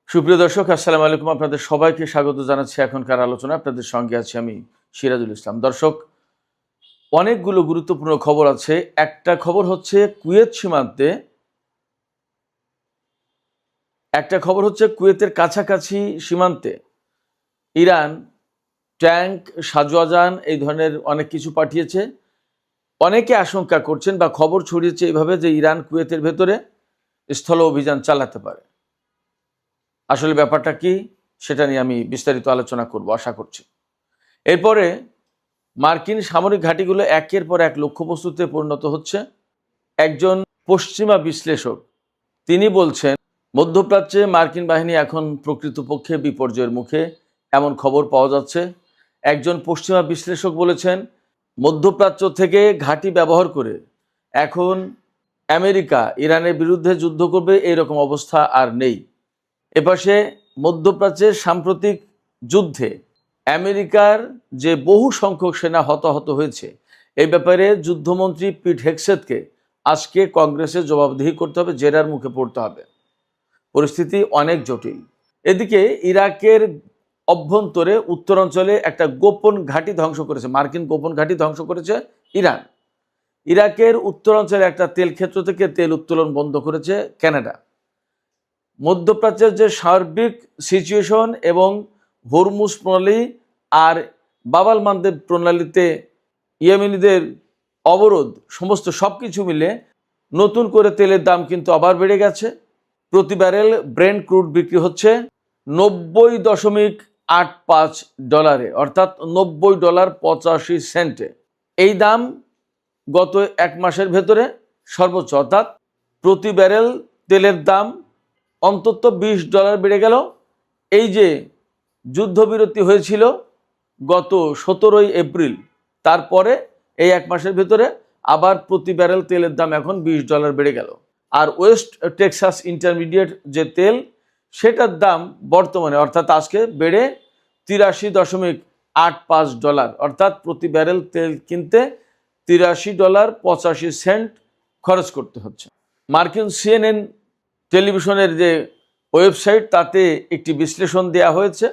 সুপ্রিয় দর্শক, আসসালামু আলাইকুম। আপনাদের সবাইকে স্বাগত জানাচ্ছি এখনকার আলোচনা। আপনাদের সঙ্গে আছি আমি সিরাজুল ইসলাম। দর্শক, অনেকগুলো গুরুত্বপূর্ণ খবর আছে। একটা খবর হচ্ছে কুয়েতের কাছাকাছি সীমান্তে ইরান ট্যাঙ্ক, সাজোয়াজান এই ধরনের অনেক কিছু পাঠিয়েছে। অনেকে আশঙ্কা করছেন বা খবর ছড়িয়েছে এইভাবে যে ইরান কুয়েতের ভেতরে স্থল অভিযান চালাতে পারে। আসলে ব্যাপারটা কি সেটা নিয়ে আমি বিস্তারিত আলোচনা করব আশা করছি। এরপরে মার্কিন সামরিক ঘাঁটিগুলো একের পর এক লক্ষ্যবস্তুতে পরিণত হচ্ছে। একজন পশ্চিমা বিশ্লেষক তিনি বলছেন, মধ্যপ্রাচ্যে মার্কিন বাহিনী এখন প্রকৃতপক্ষে বিপর্যয়ের মুখে, এমন খবর পাওয়া যাচ্ছে। একজন পশ্চিমা বিশ্লেষক বলেছেন, মধ্যপ্রাচ্য থেকে ঘাঁটি ব্যবহার করে এখন আমেরিকা ইরানের বিরুদ্ধে যুদ্ধ করবে এরকম অবস্থা আর নেই। এপাশে মধ্যপ্রাচ্যের সাম্প্রতিক যুদ্ধে আমেরিকার যে বহু সংখ্যক সেনা হতাহত হয়েছে, এই ব্যাপারে যুদ্ধমন্ত্রী পিট হেগসেথকে আজকে কংগ্রেসে জবাবদিহি করতে হবে, জেরার মুখে পড়তে হবে। পরিস্থিতি অনেক জটিল। এদিকে ইরাকের অভ্যন্তরে উত্তরাঞ্চলে একটা গোপন ঘাঁটি ধ্বংস করেছে, মার্কিন গোপন ঘাঁটি ধ্বংস করেছে ইরান। ইরাকের উত্তরাঞ্চলে একটা তেল ক্ষেত্র থেকে তেল উত্তোলন বন্ধ করেছে কানাডা। মধ্যপ্রাচ্যের যে সার্বিক সিচুয়েশন এবং হরমুজ প্রণালী আর বাবাল মানদেব প্রণালীতে ইয়েমেনিদের অবরোধ, সমস্ত সব কিছু মিলে নতুন করে তেলের দাম কিন্তু আবার বেড়ে গেছে। প্রতি ব্যারেল ব্রেন্ট ক্রুড বিক্রি হচ্ছে $90.85, অর্থাৎ $90.85। এই দাম গত এক মাসের ভেতরে সর্বোচ্চ, অর্থাৎ প্রতি ব্যারেল তেলের দাম অন্তত $20 বেড়ে গেল। এই যে যুদ্ধবিরতি হয়েছিল গত 17 এপ্রিল, তারপরে এই এক মাসের ভেতরে আবার প্রতি ব্যারেল তেলের দাম এখন $20 বেড়ে গেল। আর ওয়েস্ট টেক্সাস ইন্টারমিডিয়েট যে তেল, সেটার দাম বর্তমানে অর্থাৎ আজকে বেড়ে $83.85, অর্থাৎ প্রতি ব্যারেল তেল কিনতে $83.85 খরচ করতে হচ্ছে। মার্কিন CNN টেলিভিশনের যে ওয়েবসাইট, তাতে একটি বিশ্লেষণ দেয়া হয়েছে।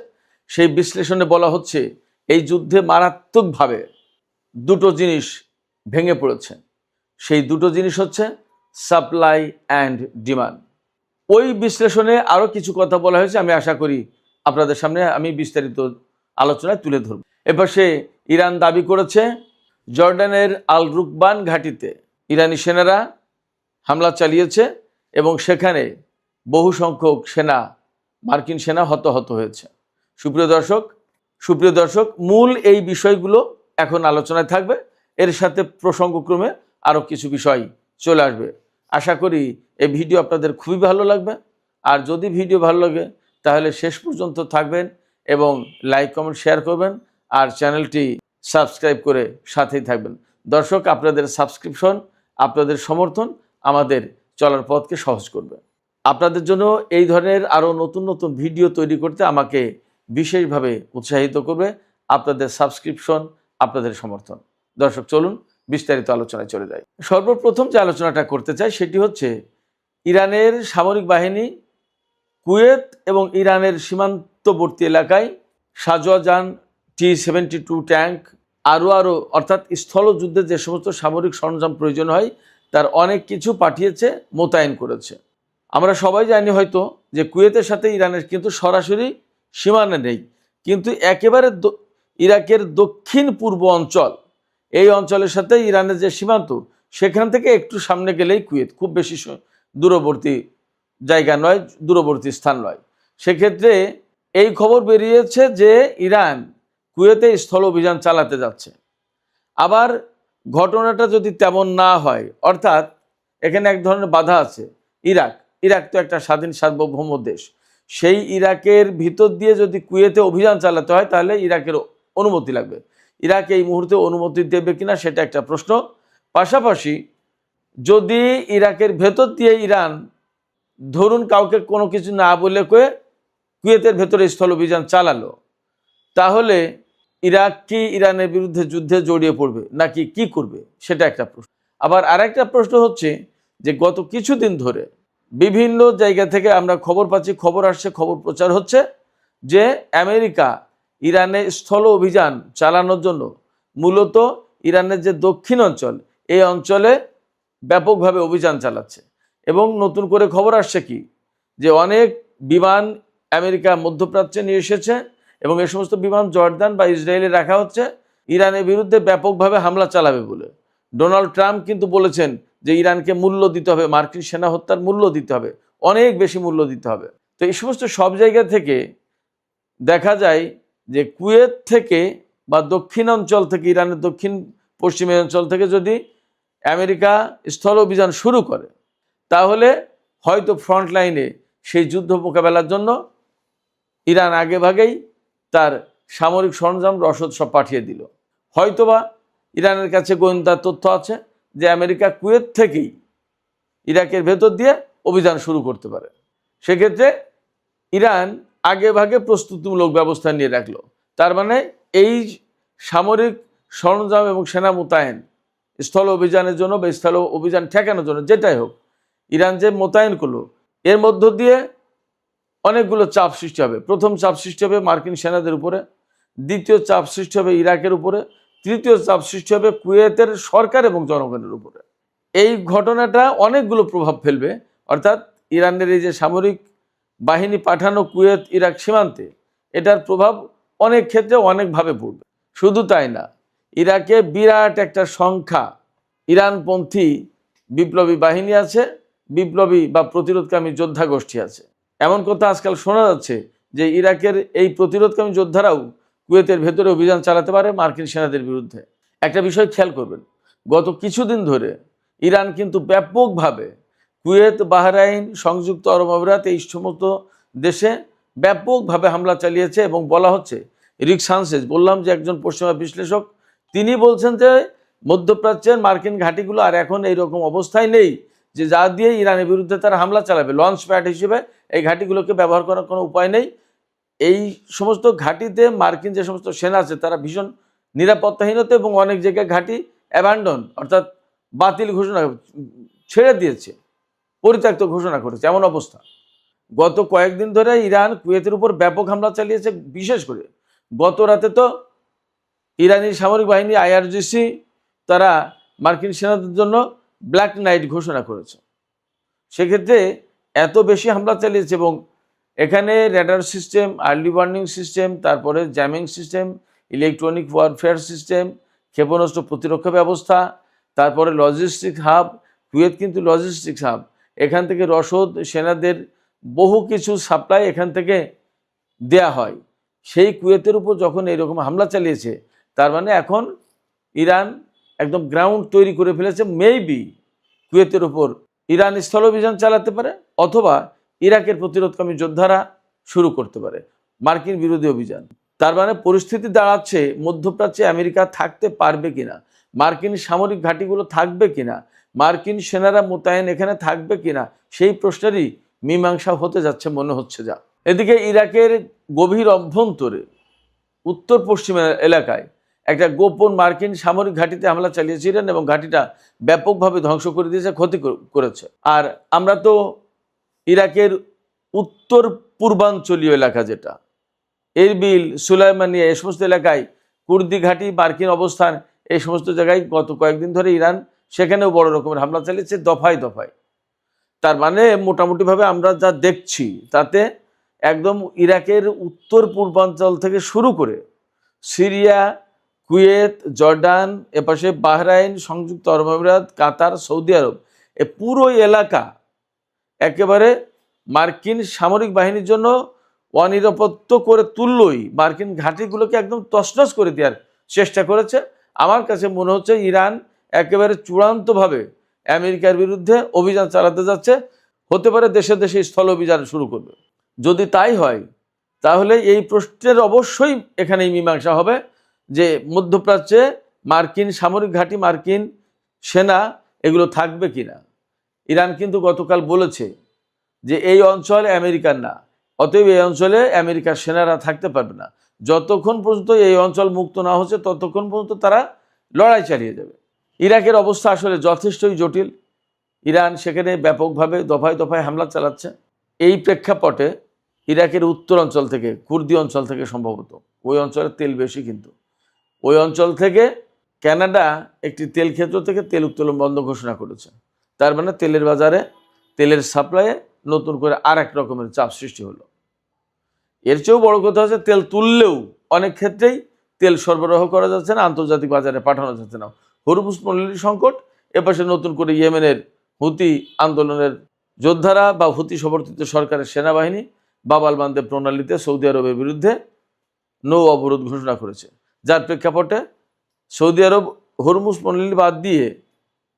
সেই বিশ্লেষণে বলা হচ্ছে, এই যুদ্ধে মারাত্মকভাবে দুটো জিনিস ভেঙে পড়েছে। সেই দুটো জিনিস হচ্ছে সাপ্লাই অ্যান্ড ডিমান্ড। ওই বিশ্লেষণে আরও কিছু কথা বলা হয়েছে, আমি আশা করি আপনাদের সামনে আমি বিস্তারিত আলোচনায় তুলে ধরব। এবার ইরান দাবি করেছে জর্ডানের আল রুকবান ঘাঁটিতে ইরানি সেনারা হামলা চালিয়েছে এবং সেখানে বহু সংখ্যক মার্কিন সেনা হতাহত হয়েছে। সুপ্রিয় দর্শক, মূল এই বিষয়গুলো এখন আলোচনায় থাকবে। এর সাথে প্রসঙ্গক্রমে আরও কিছু বিষয় চলে আসবে। আশা করি এই ভিডিও আপনাদের খুবই ভালো লাগবে। আর যদি ভিডিও ভালো লাগে তাহলে শেষ পর্যন্ত থাকবেন এবং লাইক, কমেন্ট, শেয়ার করবেন আর চ্যানেলটি সাবস্ক্রাইব করে সাথেই থাকবেন। দর্শক, আপনাদের সাবস্ক্রিপশন, আপনাদের সমর্থন আমাদের চলার পথকে সহজ করবে। আপনাদের জন্য এই ধরনের আরও নতুন নতুন ভিডিও তৈরি করতে আমাকে বিশেষভাবে উৎসাহিত করবে আপনাদের সাবস্ক্রিপশন, আপনাদের সমর্থন। দর্শক, চলুন বিস্তারিত আলোচনায় চলে যাই। সর্বপ্রথম যে আলোচনাটা করতে চাই সেটি হচ্ছে, ইরানের সামরিক বাহিনী কুয়েত এবং ইরানের সীমান্তবর্তী এলাকায় সাজোয়াজান T-72 ট্যাঙ্ক আরও অর্থাৎ স্থলযুদ্ধে যে সমস্ত সামরিক সরঞ্জাম প্রয়োজন হয় তার অনেক কিছু পাঠিয়েছে, মোতায়েন করেছে। আমরা সবাই জানি হয়তো যে কুয়েতের সাথে ইরানের কিন্তু সরাসরি সীমানা নেই, কিন্তু একেবারে ইরাকের দক্ষিণ পূর্ব অঞ্চল, এই অঞ্চলের সাথে ইরানের যে সীমান্ত, সেখান থেকে একটু সামনে গেলেই কুয়েত, খুব বেশি দূরবর্তী জায়গা নয়, দূরবর্তী স্থান নয়। সেক্ষেত্রে এই খবর বেরিয়েছে যে ইরান কুয়েতে স্থল অভিযান চালাতে যাচ্ছে। আবার ঘটনাটা যদি তেমন না হয়, অর্থাৎ এখানে এক ধরনের বাধা আছে। ইরাক তো একটা স্বাধীন সার্বভৌম দেশ, সেই ইরাকের ভিতর দিয়ে যদি কুয়েতে অভিযান চালাতে হয় তাহলে ইরাকের অনুমতি লাগবে। ইরাক এই মুহূর্তে অনুমতি দেবে কিনা সেটা একটা প্রশ্ন। পাশাপাশি যদি ইরাকের ভেতর দিয়ে ইরান, ধরুন কাউকে কোনো কিছু না বলে কুয়েতের ভেতরে স্থল অভিযান চালালো, তাহলে ইরাক কি ইরানের বিরুদ্ধে যুদ্ধে জড়িয়ে পড়বে নাকি কি করবে, সেটা একটা প্রশ্ন। আবার আরেকটা প্রশ্ন হচ্ছে যে গত কিছুদিন ধরে বিভিন্ন জায়গা থেকে আমরা খবর পাচ্ছি, খবর আসছে, খবর প্রচার হচ্ছে যে আমেরিকা ইরানে স্থল অভিযান চালানোর জন্য মূলত ইরানের যে দক্ষিণ অঞ্চল, এই অঞ্চলে ব্যাপকভাবে অভিযান চালাচ্ছে। এবং নতুন করে খবর আসছে কি, যে অনেক বিমান আমেরিকা মধ্যপ্রাচ্যে নিয়ে এসেছে এবং এই সমস্ত বিমান জর্দান বা ইসরায়েলে রাখা হচ্ছে ইরানের বিরুদ্ধে ব্যাপকভাবে হামলা চালাবে বলে। ডোনাল্ড ট্রাম্প কিন্তু বলেছেন যে ইরানকে মূল্য দিতে হবে, মার্কিন সেনা হত্যার মূল্য দিতে হবে, অনেক বেশি মূল্য দিতে হবে। তো এই সমস্ত সব জায়গা থেকে দেখা যায় যে কুয়েত থেকে বা দক্ষিণ অঞ্চল থেকে, ইরানের দক্ষিণ পশ্চিমী অঞ্চল থেকে যদি আমেরিকা স্থল অভিযান শুরু করে, তাহলে হয়তো ফ্রন্ট লাইনে সেই যুদ্ধ মোকাবেলার জন্য ইরান আগে ভাগেই তার সামরিক সরঞ্জাম রসদ সব পাঠিয়ে দিল। হয়তোবা ইরানের কাছে গোয়েন্দা তথ্য আছে যে আমেরিকা কুয়েত থেকেই ইরাকের ভেতর দিয়ে অভিযান শুরু করতে পারে। সেক্ষেত্রে ইরান আগে ভাগে প্রস্তুতিমূলক ব্যবস্থা নিয়ে রাখলো। তার মানে এই সামরিক সরঞ্জাম এবং সেনা মোতায়েন স্থল অভিযানের জন্য বা স্থল অভিযান ঠেকানোর জন্য, যেটাই হোক, ইরান যে মোতায়েন করলো, এর মধ্য দিয়ে অনেকগুলো চাপ সৃষ্টি হবে। প্রথম চাপ সৃষ্টি হবে মার্কিন সেনাদের উপরে, দ্বিতীয় চাপ সৃষ্টি হবে ইরাকের উপরে, তৃতীয় চাপ সৃষ্টি হবে কুয়েতের সরকার এবং জনগণের উপরে। এই ঘটনাটা অনেকগুলো প্রভাব ফেলবে, অর্থাৎ ইরানের এই যে সামরিক বাহিনী পাঠানো কুয়েত ইরাক সীমান্তে, এটার প্রভাব অনেক ক্ষেত্রে অনেকভাবে পড়বে। শুধু তাই না, ইরাকে বিরাট একটা সংখ্যা ইরানপন্থী বিপ্লবী বাহিনী আছে, বিপ্লবী বা প্রতিরোধকামী যোদ্ধা গোষ্ঠী আছে। এমন কথা আজকাল শোনা যাচ্ছে যে ইরাকের এই প্রতিরোধকামী যোদ্ধারাও কুয়েতের ভেতরে অভিযান চালাতে পারে মার্কিন সেনাদের বিরুদ্ধে। একটা বিষয় খেয়াল করবেন, গত কিছুদিন ধরে ইরান কিন্তু ব্যাপকভাবে কুয়েত, বাহরাইন, সংযুক্ত আরব আমিরাত, এই সমস্ত দেশে ব্যাপকভাবে হামলা চালিয়েছে। এবং বলা হচ্ছে, রিক সানচেজ, বললাম যে একজন পশ্চিমা বিশ্লেষক, তিনি বলছেন যে মধ্যপ্রাচ্যের মার্কিন ঘাঁটিগুলো আর এখন এইরকম অবস্থায় নেই যে যা দিয়ে ইরানের বিরুদ্ধে তারা হামলা চালাবে। লঞ্চ প্যাড হিসেবে এই ঘাঁটিগুলোকে ব্যবহার করার কোনো উপায় নেই। এই সমস্ত ঘাঁটিতে মার্কিন যে সমস্ত সেনা আছে তারা ভীষণ নিরাপত্তাহীনতা এবং অনেক জায়গায় ঘাঁটি অ্যাবান্ডন, অর্থাৎ বাতিল ঘোষণা, ছেড়ে দিয়েছে, পরিত্যক্ত ঘোষণা করেছে, এমন অবস্থা। গত কয়েকদিন ধরে ইরান কুয়েতের উপর ব্যাপক হামলা চালিয়েছে। বিশেষ করে গত রাতে তো ইরানি সামরিক বাহিনী IRGC তারা মার্কিন সেনাদের জন্য ব্ল্যাক নাইট ঘোষণা করেছে। সেক্ষেত্রে এত বেশি হামলা চালিয়েছে এবং এখানে radar system, early warning system, তারপরে jamming system, electronic warfare system, ক্ষেপণাস্ত্র প্রতিরক্ষা ব্যবস্থা, তারপরে লজিস্টিক হাব। কুয়েত কিন্তু লজিস্টিক্স হাব, এখান থেকে রসদ, সেনাদের বহু কিছু সাপ্লাই এখান থেকে দেয়া হয়। সেই কুয়েতের উপর যখন এইরকম হামলা চালিয়েছে, তার মানে এখন ইরান একদম গ্রাউন্ড তৈরি করে ফেলেছে। মেবি কুয়েতের উপর ইরান স্থল অভিযান চালাতে পারে, অথবা ইরাকের প্রতিরোধকামী যোদ্ধারা শুরু করতে পারে মার্কিন বিরোধী অভিযান। তার মানে পরিস্থিতি দাঁড়াচ্ছে মধ্যপ্রাচ্যে আমেরিকা থাকতে পারবে কিনা, মার্কিন সামরিক ঘাঁটিগুলো থাকবে কিনা, মার্কিন সেনারা মোতায়েন এখানে থাকবে কিনা, সেই প্রশ্নেরই মীমাংসা হতে যাচ্ছে মনে হচ্ছে যা। এদিকে ইরাকের গভীর অভ্যন্তরে উত্তর পশ্চিম এলাকায় একটা গোপন মার্কিন সামরিক ঘাঁটিতে হামলা চালিয়েছিলেন এবং ঘাঁটিটা ব্যাপকভাবে ধ্বংস করে দিয়েছে, ক্ষতি করেছে। আর আমরা তো ইরাকের উত্তর পূর্বাঞ্চলীয় এলাকা, যেটা এরবিল, সুলাইমানিয়া, এই সমস্ত এলাকায় কুর্দি ঘাঁটি, মার্কিন অবস্থান, এই সমস্ত জায়গায় গত কয়েকদিন ধরে ইরান সেখানেও বড় রকমের হামলা চালিয়েছে দফায় দফায়। তার মানে মোটামুটিভাবে আমরা যা দেখছি তাতে একদম ইরাকের উত্তর পূর্বাঞ্চল থেকে শুরু করে সিরিয়া, কুয়েত, জর্ডান, এপাশে বাহরাইন, সংযুক্ত আরব আমিরাত, কাতার, সৌদি আরব, এ পুরো এলাকা একেবারে মার্কিন সামরিক বাহিনীর জন্য অনিরাপত্ত করে তুললই। মার্কিন ঘাঁটিগুলোকে একদম তছনছ করে দেওয়ার চেষ্টা করেছে। আমার কাছে মনে হচ্ছে ইরান একেবারে চূড়ান্তভাবে আমেরিকার বিরুদ্ধে অভিযান চালাতে যাচ্ছে। হতে পারে দেশে দেশে স্থল অভিযান শুরু করবে। যদি তাই হয়, তাহলে এই প্রশ্নের অবশ্যই এখানেই মীমাংসা হবে যে মধ্যপ্রাচ্যে মার্কিন সামরিক ঘাঁটি, মার্কিন সেনা এগুলো থাকবে কিনা। ইরান কিন্তু গতকাল বলেছে যে এই অঞ্চল আমেরিকার না, অতএব এই অঞ্চলে আমেরিকার সেনারা থাকতে পারবে না। যতক্ষণ পর্যন্ত এই অঞ্চল মুক্ত না হচ্ছে ততক্ষণ পর্যন্ত তারা লড়াই চালিয়ে যাবে। ইরাকের অবস্থা আসলে যথেষ্টই জটিল। ইরান সেখানে ব্যাপকভাবে দফায় দফায় হামলা চালাচ্ছে। এই প্রেক্ষাপটে ইরাকের উত্তর অঞ্চল থেকে, কুর্দি অঞ্চল থেকে সম্ভবত, ওই অঞ্চলের তেল বেশি, কিন্তু ওই অঞ্চল থেকে কানাডা একটি তেল ক্ষেত্র থেকে তেল উত্তোলন বন্ধ ঘোষণা করেছে। তার মানে তেলের বাজারে, তেলের সাপ্লাইয়ে নতুন করে আর এক রকমের চাপ সৃষ্টি হলো। এর চেয়েও বড় কথা হচ্ছে, তেল তুললেও অনেক ক্ষেত্রেই তেল সরবরাহ করা যাচ্ছে না, আন্তর্জাতিক বাজারে পাঠানো যাচ্ছে না। হরমুজ পণ্যের সংকট, এপাশে নতুন করে ইয়েমেনের হুতি আন্দোলনের যোদ্ধারা বা হুতি সমর্থিত সরকারের সেনাবাহিনী বাবাল মান্দেব প্রণালীতে সৌদি আরবের বিরুদ্ধে নৌ অবরোধ ঘোষণা করেছে, যার প্রেক্ষাপটে সৌদি আরব হরমুজ প্রণালী বাদ দিয়ে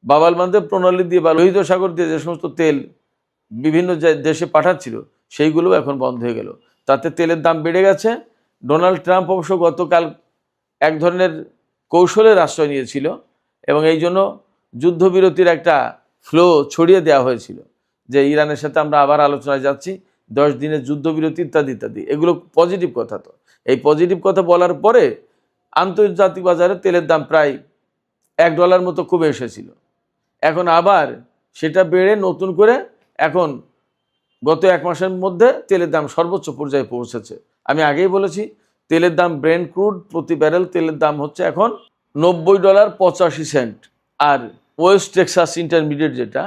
বাবাল মান্দেব প্রণালী দিয়ে বা লোহিত সাগর দিয়ে যে সমস্ত তেল বিভিন্ন দেশে পাঠাচ্ছিল সেইগুলো এখন বন্ধ হয়ে গেল। তাতে তেলের দাম বেড়ে গেছে। ডোনাল্ড ট্রাম্প অবশ্য গতকাল এক ধরনের কৌশলের আশ্রয় নিয়েছিল এবং এই জন্য যুদ্ধবিরতির একটা ফ্লো ছড়িয়ে দেওয়া হয়েছিল যে ইরানের সাথে আমরা আবার আলোচনায় যাচ্ছি, 10 দিনের যুদ্ধবিরতি ইত্যাদি ইত্যাদি। এগুলো পজিটিভ কথা। তো এই পজিটিভ কথা বলার পরে আন্তর্জাতিক বাজারে তেলের দাম প্রায় $1 মতো কমে এসেছিল। এখন আবার সেটা বেড়ে নতুন করে এখন গত 1 মাসের মধ্যে তেলের দাম সর্বোচ্চ পর্যায়ে পৌঁছেছে। আমি আগেই বলেছি, তেলের দাম ব্রেন্ট ক্রুড প্রতি ব্যারেল তেলের দাম হচ্ছে এখন $90.85, আর ওয়েস্ট টেক্সাস ইন্টারমিডিয়েট যেটা,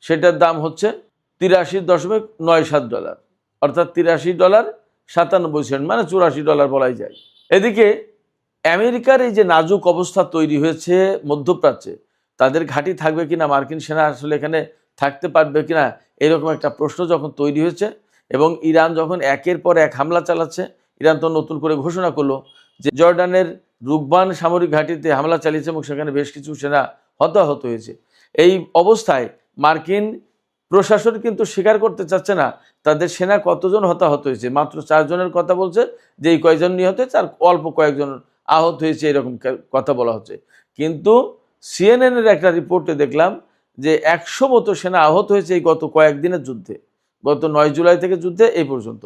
সেটার দাম হচ্ছে $83.97, অর্থাৎ $83.97, মানে $84 বলাই যায়। এদিকে আমেরিকার এই যে নাজুক অবস্থা তৈরি হয়েছে মধ্যপ্রাচ্যে, তাদের ঘাঁটি থাকবে কিনা, মার্কিন সেনা আসলে এখানে থাকতে পারবে কিনা, এরকম একটা প্রশ্ন যখন তৈরি হয়েছে এবং ইরান যখন একের পর এক হামলা চালাচ্ছে, ইরান তো নতুন করে ঘোষণা করলো যে জর্ডানের রুকবান সামরিক ঘাঁটিতে হামলা চালিয়েছে এবং সেখানে বেশ কিছু সেনা হতাহত হয়েছে। এই অবস্থায় মার্কিন প্রশাসন কিন্তু স্বীকার করতে চাচ্ছে না তাদের সেনা কতজন হতাহত হয়েছে। মাত্র 4 জনের কথা বলছে, যে এই কয়েকজন নিহত হয়েছে আর অল্প কয়েকজন আহত হয়েছে, এরকম কথা বলা হচ্ছে। কিন্তু সিএনএনের একটা রিপোর্টে দেখলাম যে 100 মতো সেনা আহত হয়েছে এই গত কয়েকদিনের যুদ্ধে, গত 9 জুলাই থেকে যুদ্ধে এই পর্যন্ত।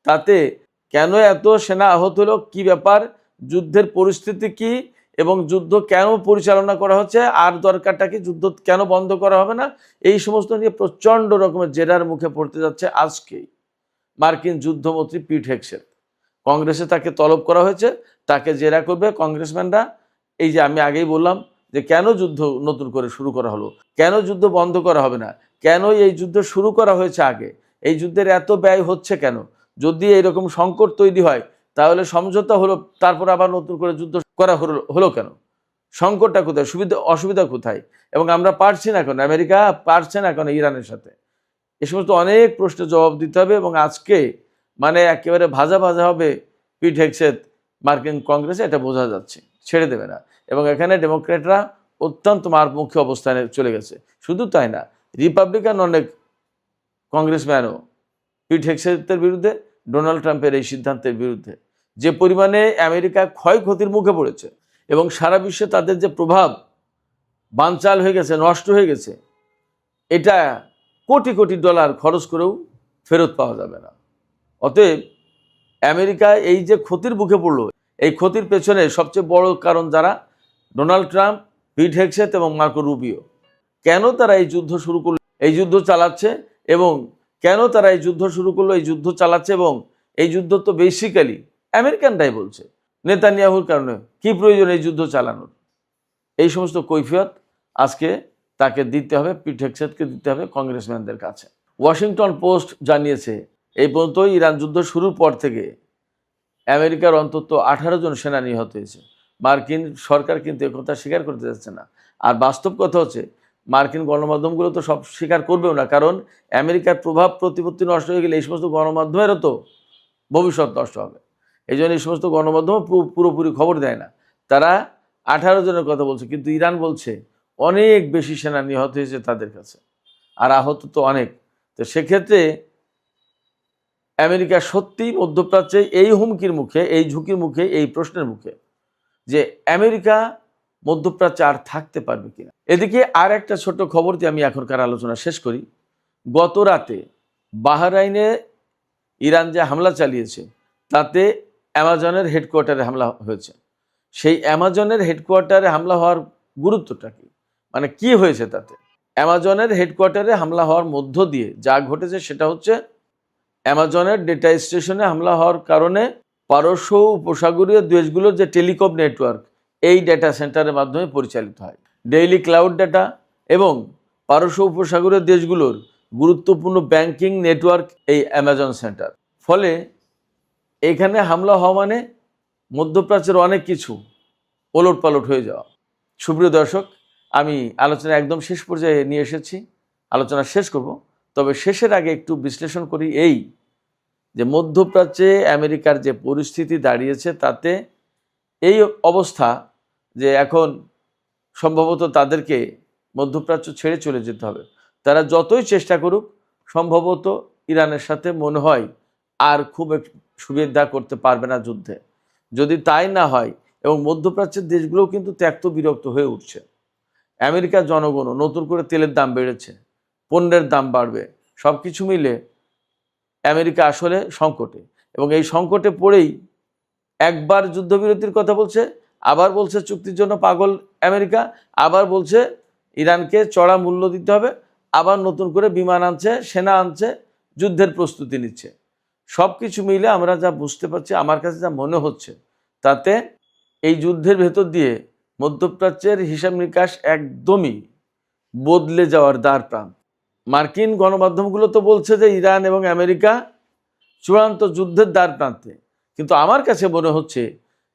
তাতে কেন এত সেনা আহত হলো, কি ব্যাপার, যুদ্ধের পরিস্থিতি কি এবং যুদ্ধ কেন পরিচালনা করা হচ্ছে, আর দরকারটা কি, যুদ্ধ কেন বন্ধ করা হবে না, এই সমস্ত নিয়ে প্রচণ্ড রকমের জেরার মুখে পড়তে যাচ্ছে আজকেই মার্কিন যুদ্ধমন্ত্রী পিট হেগসেথ। কংগ্রেসে তাকে তলব করা হয়েছে, তাকে জেরা করবে কংগ্রেসম্যানরা। এই যে আমি আগেই বললাম যে কেন যুদ্ধ নতুন করে শুরু করা হলো, কেন যুদ্ধ বন্ধ করা হবে না, কেন এই যুদ্ধ শুরু করা হয়েছে আগে, এই যুদ্ধের এত ব্যয় হচ্ছে কেন, যদি এইরকম সংকট তৈরি হয় তাহলে সমঝোতা হলো, তারপর আবার নতুন করে যুদ্ধ করা হলো কেন, সংকটটা কোথায়, অসুবিধা কোথায়, এবং আমরা পারছি না কেন, আমেরিকা পারছে না কেন ইরানের সাথে। এ সমস্ত অনেক প্রশ্নের জবাব দিতে হবে এবং আজকে মানে একেবারে ভাজা ভাজা হবে পিট হেগসেথ মার্কিন কংগ্রেসে, এটা বোঝা যাচ্ছে, ছেড়ে দেবে না। এবং এখানে ডেমোক্র্যাটরা অত্যন্ত মারমুখী অবস্থানে চলে গেছে। শুধু তাই না, রিপাবলিকান অনেক কংগ্রেসম্যানও পিট হেগসেথের বিরুদ্ধে, ডোনাল্ড ট্রাম্পের এই সিদ্ধান্তের বিরুদ্ধে। যে পরিমাণে আমেরিকা ক্ষয়ক্ষতির মুখে পড়েছে এবং সারা বিশ্বে তাদের যে প্রভাব বানচাল হয়ে গেছে, নষ্ট হয়ে গেছে, এটা কোটি কোটি ডলার খরচ করেও ফেরত পাওয়া যাবে না। অতএব আমেরিকা এই যে ক্ষতির মুখে পড়লো, এই ক্ষতির পেছনে সবচেয়ে বড় কারণ যারা, ডোনাল্ড ট্রাম্প, পিট হেগসেথ এবং মার্কো রুবিও। কেন তারা এই যুদ্ধ শুরু করলো, এই যুদ্ধ চালাচ্ছে, এবং কেন তারা এই যুদ্ধ শুরু করলো, এই যুদ্ধ চালাচ্ছে, এবং এই যুদ্ধ তো বেসিক্যালি আমেরিকানরাই বলছে, নেতানিয়াহুর কারণে কি প্রয়োজন এই যুদ্ধ চালানোর। এই সমস্ত কৈফিয়ত আজকে তাকে দিতে হবে, পিট হেগসেথকে দিতে হবে কংগ্রেসম্যানদের কাছে। ওয়াশিংটন পোস্ট জানিয়েছে, এই পর্যন্ত ইরান যুদ্ধ শুরুর পর থেকে আমেরিকার অন্তত 18 জন সেনা নিহত হয়েছে। মার্কিন সরকার কিন্তু একথা স্বীকার করতে যাচ্ছে না। আর বাস্তব কথা হচ্ছে, মার্কিন গণমাধ্যমগুলো তো সব স্বীকার করবেও না, কারণ আমেরিকার প্রভাব প্রতিপত্তি নষ্ট হয়ে গেলে এই সমস্ত গণমাধ্যমেরও তো ভবিষ্যৎ নষ্ট হবে। এই জন্য এই সমস্ত গণমাধ্যম পুরোপুরি খবর দেয় না। তারা 18 জনের কথা বলছে, কিন্তু ইরান বলছে অনেক বেশি সেনা নিহত হয়েছে তাদের কাছে, আর আহত তো অনেক। তো সেক্ষেত্রে আমেরিকা সত্যিই মধ্যপ্রাচ্যে এই হুমকির মুখে, এই ঝুঁকির মুখে, এই প্রশ্নের মুখে যে আমেরিকা মধ্যপ্রাচ্যে আর থাকতে পারবে কিনা। এদিকে আর একটা ছোট্ট খবর দিয়ে আমি এখনকার আলোচনা শেষ করি। গত রাতে বাহরাইনে ইরান যে হামলা চালিয়েছে, তাতে অ্যামাজনের হেডকোয়ার্টারে হামলা হয়েছে। সেই অ্যামাজনের হেডকোয়ার্টারে হামলা হওয়ার গুরুত্বটা কি, মানে কি হয়েছে তাতে, অ্যামাজনের হেডকোয়ার্টারে হামলা হওয়ার মধ্য দিয়ে যা ঘটেছে সেটা হচ্ছে অ্যামাজনের ডেটা স্টেশনে হামলা হওয়ার কারণে পারস্য উপসাগরীয় দেশগুলোর যে টেলিকম নেটওয়ার্ক এই ডেটা সেন্টারের মাধ্যমে পরিচালিত হয়। ডেইলি ক্লাউড ডাটা এবং পারস্য উপসাগরীয় দেশগুলোর গুরুত্বপূর্ণ ব্যাংকিং নেটওয়ার্ক এই অ্যামাজন সেন্টার। ফলে এখানে হামলা হওয়া মানে মধ্যপ্রাচ্যের অনেক কিছু ওলটপালট হয়ে যাওয়া। সুপ্রিয় দর্শক, আমি আলোচনা একদম শেষ পর্যায়ে নিয়ে এসেছি, আলোচনা শেষ করব। তবে শেষের আগে একটু বিশ্লেষণ করি এই যে মধ্যপ্রাচ্যে আমেরিকার যে পরিস্থিতি দাঁড়িয়েছে তাতে এই অবস্থা যে এখন সম্ভবত তাদেরকে মধ্যপ্রাচ্য ছেড়ে চলে যেতে হবে। তারা যতই চেষ্টা করুক সম্ভবত ইরানের সাথে মনে হয় আর খুব সুবিধা করতে পারবে না যুদ্ধে। যদি তাই না হয় এবং মধ্যপ্রাচ্যের দেশগুলোও কিন্তু ত্যক্ত বিরক্ত হয়ে উঠছে। আমেরিকার জনগণও নতুন করে তেলের দাম বেড়েছে, পণ্যের দাম বাড়বে, সব কিছু মিলে আমেরিকা আসলে সংকটে। এবং এই সংকটে পড়েই একবার যুদ্ধবিরতির কথা বলছে, আবার বলছে চুক্তির জন্য পাগল আমেরিকা, আবার বলছে ইরানকে চড়া মূল্য দিতে হবে, আবার নতুন করে বিমান আনছে, সেনা আনছে, যুদ্ধের প্রস্তুতি নিচ্ছে। সব কিছু মিলে আমরা যা বুঝতে পারছি, আমার কাছে যা মনে হচ্ছে, তাতে এই যুদ্ধের ভেতর দিয়ে মধ্যপ্রাচ্যের হিসাব নিকাশ একদমই বদলে যাওয়ার দ্বার প্রান্ত। মার্কিন গণমাধ্যমগুলো তো বলছে যে ইরান এবং আমেরিকা চূড়ান্ত যুদ্ধের দ্বার প্রান্তে, কিন্তু আমার কাছে মনে হচ্ছে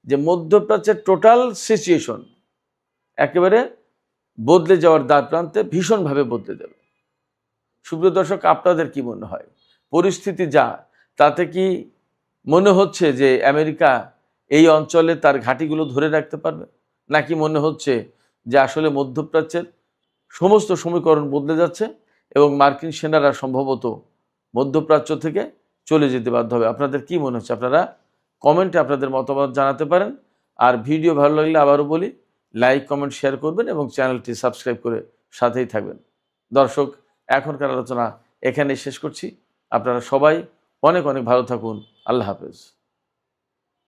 যে মধ্যপ্রাচ্যের টোটাল সিচুয়েশন একেবারে বদলে যাওয়ার দ্বার প্রান্তে, ভীষণভাবে বদলে যাবে। সুপ্রিয় দর্শক, আপনাদের কি মনে হয়? পরিস্থিতি যা, তাতে কি মনে হচ্ছে যে আমেরিকা এই অঞ্চলে তার ঘাঁটিগুলো ধরে রাখতে পারবে, নাকি মনে হচ্ছে যে আসলে মধ্যপ্রাচ্যের সমস্ত সমীকরণ বদলে যাচ্ছে এবং মার্কিন সেনারা সম্ভবত মধ্যপ্রাচ্য থেকে চলে যেতে বাধ্য হবে? আপনাদের কি মনে হচ্ছে? আপনারা কমেন্টে আপনাদের মতামত জানাতে পারেন। আর ভিডিও ভালো লাগলে আবারও বলি, লাইক, কমেন্ট, শেয়ার করবেন এবং চ্যানেলটি সাবস্ক্রাইব করে সাথেই থাকবেন। দর্শক, এখনকার আলোচনা এখানেই শেষ করছি। আপনারা সবাই অনেক অনেক ভালো থাকুন। আল্লাহ হাফেজ।